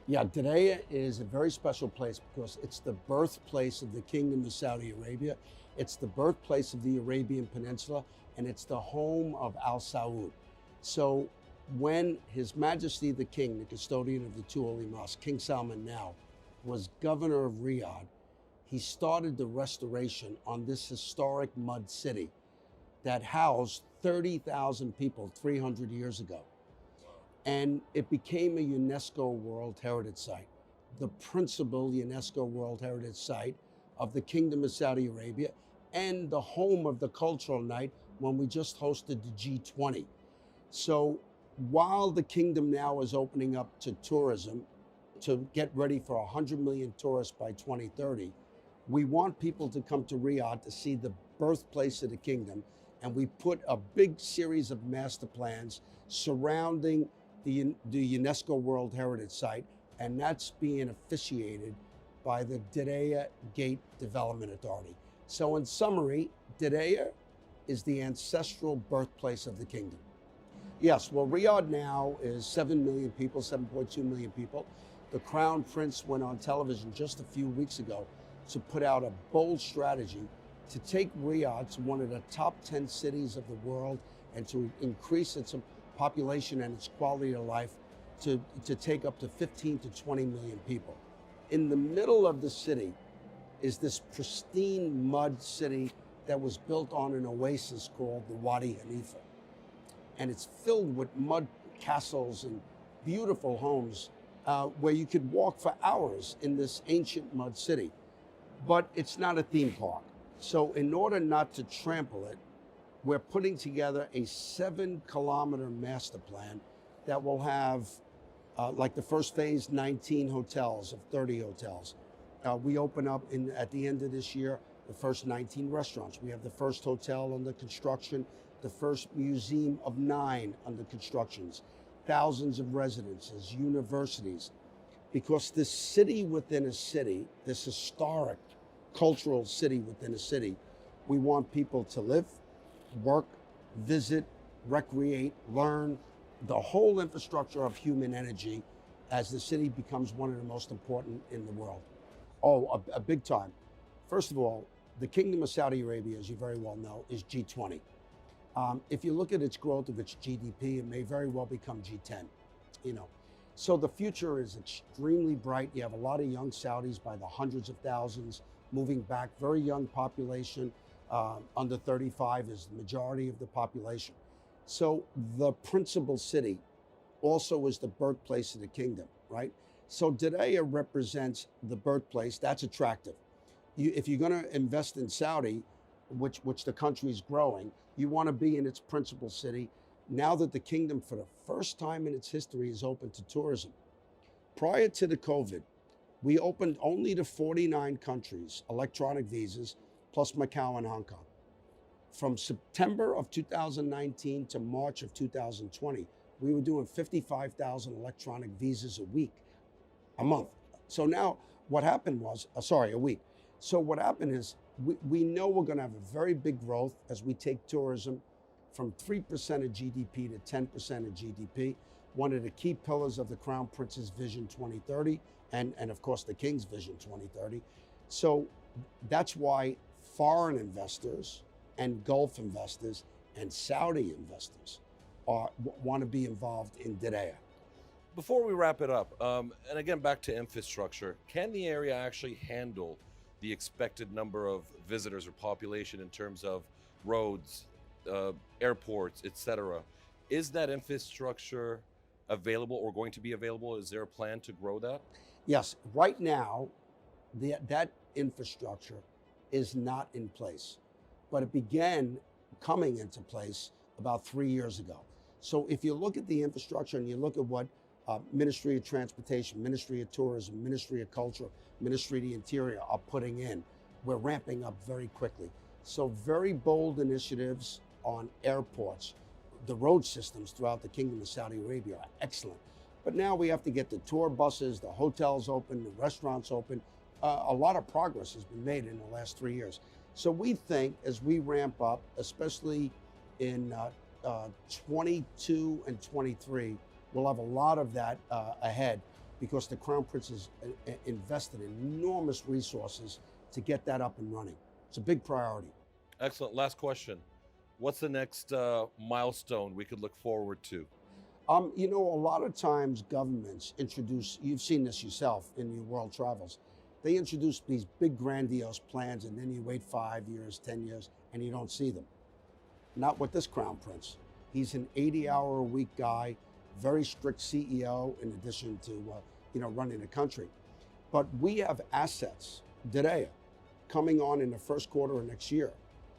Yeah, Diriyah is a very special place because it's the birthplace of the Kingdom of Saudi Arabia. It's the birthplace of the Arabian Peninsula, and it's the home of Al Saud. So when His Majesty the King, the custodian of the two holy mosques, King Salman now, was governor of Riyadh, he started the restoration on this historic mud city that housed 30,000 people 300 years ago. And it became a UNESCO World Heritage Site, the principal UNESCO World Heritage Site of the Kingdom of Saudi Arabia and the home of the cultural night when we just hosted the G20. So while the kingdom now is opening up to tourism to get ready for 100 million tourists by 2030, we want people to come to Riyadh to see the birthplace of the kingdom. And we put a big series of master plans surrounding the UNESCO World Heritage Site, and that's being officiated by the Diriyah Gate Development Authority. So in summary, Diriyah is the ancestral birthplace of the kingdom. Yes, well, Riyadh now is 7 million people, 7.2 million people. The Crown Prince went on television just a few weeks ago to put out a bold strategy to take Riyadh to one of the top 10 cities of the world and to increase its population and its quality of life to take up to 15 to 20 million people. In the middle of the city is this pristine mud city that was built on an oasis called the Wadi Hanifa. And it's filled with mud castles and beautiful homes where you could walk for hours in this ancient mud city. But it's not a theme park. So in order not to trample it, we're putting together a 7-kilometer master plan that will have, like the first phase, 19 hotels of 30 hotels. We open up at the end of this year, the first 19 restaurants. We have the first hotel under construction, the first museum of 9 under constructions, thousands of residences, universities. Because this city within a city, this historic cultural city within a city, we want people to live, work, visit, recreate, learn, the whole infrastructure of human energy as the city becomes one of the most important in the world. Oh, a big time. First of all, the Kingdom of Saudi Arabia, as you very well know, is G20. If you look at its growth of its GDP, it may very well become G10, So the future is extremely bright. You have a lot of young Saudis by the hundreds of thousands moving back, very young population. Under 35 is the majority of the population. So the principal city also is the birthplace of the kingdom, right? So Diriyah represents the birthplace. That's attractive. If you're going to invest in Saudi, which the country is growing, you want to be in its principal city. Now that the kingdom, for the first time in its history, is open to tourism. Prior to the COVID, we opened only to 49 countries, electronic visas, plus Macau and Hong Kong. From September of 2019 to March of 2020, we were doing 55,000 electronic visas a month. So now what happened was, a week. So what happened is we know we're going to have a very big growth as we take tourism from 3% of GDP to 10% of GDP. One of the key pillars of the Crown Prince's Vision 2030 and of course the King's Vision 2030. So that's why foreign investors and Gulf investors and Saudi investors want to be involved in Diriyah. Before we wrap it up, and again back to infrastructure, can the area actually handle the expected number of visitors or population in terms of roads, airports, etc.? Is that infrastructure available or going to be available? Is there a plan to grow that? Yes, right now, that infrastructure is not in place, but it began coming into place about 3 years ago. So if you look at the infrastructure and you look at what Ministry of Transportation, Ministry of Tourism, Ministry of Culture, Ministry of the Interior are putting in, we're ramping up very quickly. So very bold initiatives on airports. The road systems throughout the Kingdom of Saudi Arabia are excellent. But now we have to get the tour buses, the hotels open, the restaurants open. A lot of progress has been made in the last 3 years. So we think as we ramp up, especially in 22 and 23, we'll have a lot of that ahead. because the Crown Prince has invested enormous resources to get that up and running. It's a big priority. Excellent. Last question. What's the next milestone we could look forward to? You know, a lot of times governments introduce, you've seen this yourself in your world travels, they introduce these big grandiose plans and then you wait 5 years, 10 years, and you don't see them. Not with this Crown Prince. He's an 80-hour-a-week guy, very strict CEO in addition to, running the country. But we have assets, Daraya, coming on in the first quarter of next year.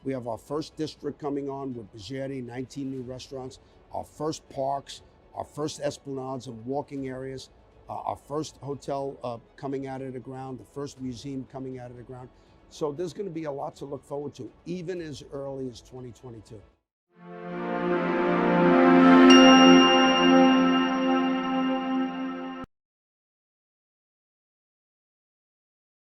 We have our first district coming on with Jeri, 19 new restaurants, our first parks, our first esplanades and walking areas, our first hotel coming out of the ground, the first museum coming out of the ground. So there's going to be a lot to look forward to, even as early as 2022.